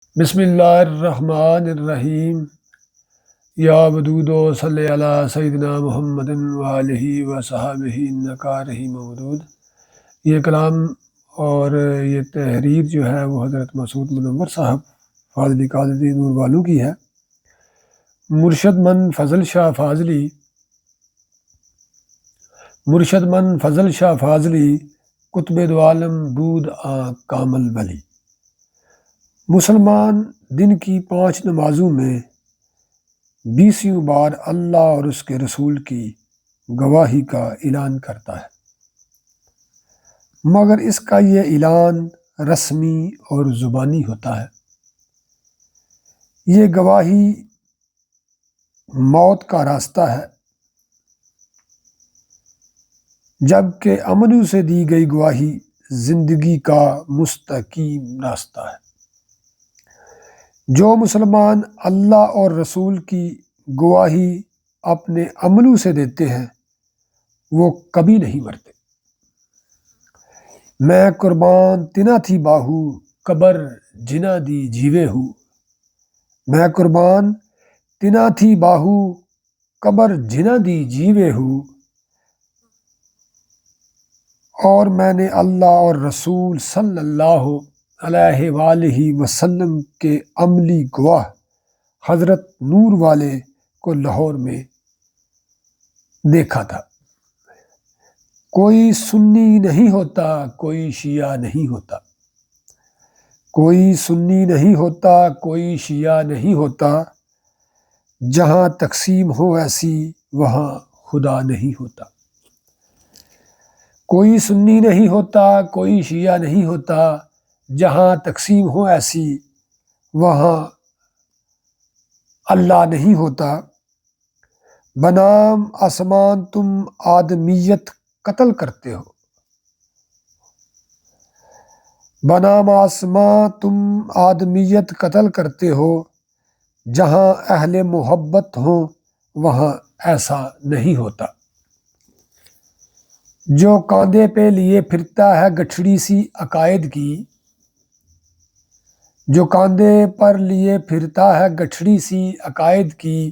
بسم اللہ الرحمن الرحیم۔ یا ودود و صلی علی سیدنا محمد وآلہ وصحبہ انکا رحیم ودود۔ یہ کلام اور یہ تحریر جو ہے وہ حضرت مسعود منور صاحب فاضلی قادری نور والو کی ہے۔ مرشد من فضل شاہ فاضلی قطب دو عالم بود کامل ولی۔ مسلمان دن کی 5 نمازوں میں 20 بار اللہ اور اس کے رسول کی گواہی کا اعلان کرتا ہے، مگر اس کا یہ اعلان رسمی اور زبانی ہوتا ہے۔ یہ گواہی موت کا راستہ ہے، جبکہ امنوں سے دی گئی گواہی زندگی کا مستقیم راستہ ہے۔ جو مسلمان اللہ اور رسول کی گواہی اپنے عملوں سے دیتے ہیں وہ کبھی نہیں مرتے۔ میں قربان تنا تھی باہو قبر جنا دی جیوے ہو۔ میں قربان تنا تھی باہو قبر جنا دی جیوے ہو، اور میں نے اللہ اور رسول صلی اللہ علیہ وآلہ وسلم کے عملی گواہ حضرت نور والے کو لاہور میں دیکھا تھا۔ کوئی سنی نہیں ہوتا، کوئی شیعہ نہیں ہوتا، کوئی سنی نہیں ہوتا، کوئی شیعہ نہیں ہوتا، جہاں تقسیم ہو ایسی وہاں خدا نہیں ہوتا۔ کوئی سنی نہیں ہوتا، کوئی شیعہ نہیں ہوتا، جہاں تقسیم ہو ایسی وہاں اللہ نہیں ہوتا۔ بنام آسمان تم آدمیت قتل کرتے ہو، بنام آسمان تم آدمیت قتل کرتے ہو، جہاں اہل محبت ہوں وہاں ایسا نہیں ہوتا۔ جو کاندھے پہ لیے پھرتا ہے گٹھڑی سی عقائد کی، جو کاندھے پر لیے پھرتا ہے گٹھڑی سی عقائد کی،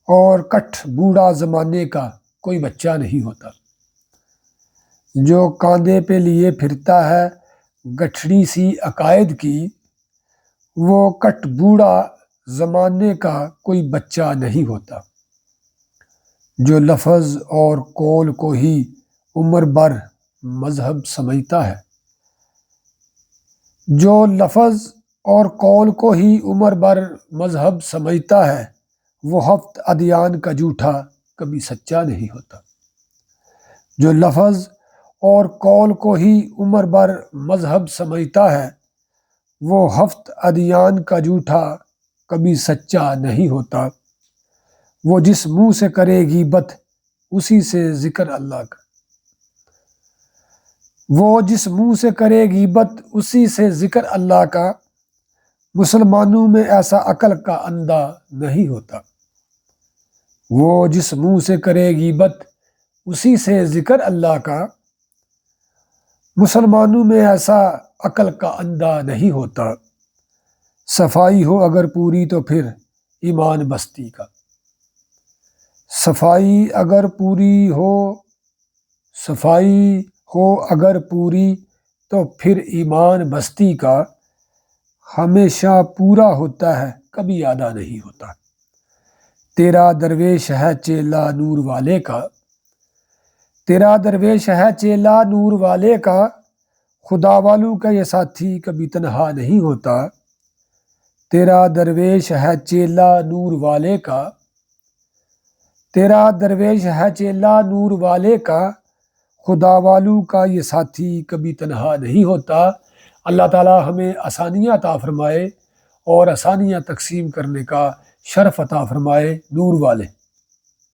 اور کٹھ بوڑھا زمانے کا کوئی بچہ نہیں ہوتا۔ جو کاندھے پہ لیے پھرتا ہے گٹھڑی سی عقائد کی، وہ کٹھ بوڑھا زمانے کا کوئی بچہ نہیں ہوتا۔ جو لفظ اور قول کو ہی عمر بھر مذہب سمجھتا ہے، جو لفظ اور قول کو ہی عمر بھر مذہب سمجھتا ہے، وہ 7 ادیان کا جھوٹا کبھی سچا نہیں ہوتا۔ جو لفظ اور قول کو ہی عمر بھر مذہب سمجھتا ہے، وہ 7 ادیان کا جھوٹا کبھی سچا نہیں ہوتا۔ وہ جس منہ سے کرے غیبت اسی سے ذکر اللہ کا، وہ جس منہ سے کرے غیبت اسی سے ذکر اللہ کا۔ مسلمانوں میں ایسا عقل کا اندھا نہیں ہوتا۔ وہ جس منہ سے کرے غیبت اسی سے ذکر اللہ کا۔ مسلمانوں میں ایسا عقل کا اندھا نہیں ہوتا۔ صفائی ہو اگر پوری تو پھر ایمان بستی کا، صفائی اگر پوری ہو، صفائی ہو اگر پوری تو پھر ایمان بستی کا۔ ہمیشہ پورا ہوتا ہے کبھی آدھا نہیں ہوتا۔ تیرا درویش ہے چیلا نور والے کا، تیرا درویش ہے چیلا نور والے کا، خدا والوں کا یہ ساتھی کبھی تنہا نہیں ہوتا۔ تیرا درویش ہے چیلا نور والے کا، تیرا درویش ہے چیلا نور والے کا، خدا والوں کا یہ ساتھی کبھی تنہا نہیں ہوتا۔ اللہ تعالی ہمیں آسانیاں عطا فرمائے اور آسانیاں تقسیم کرنے کا شرف عطا فرمائے۔ نور والے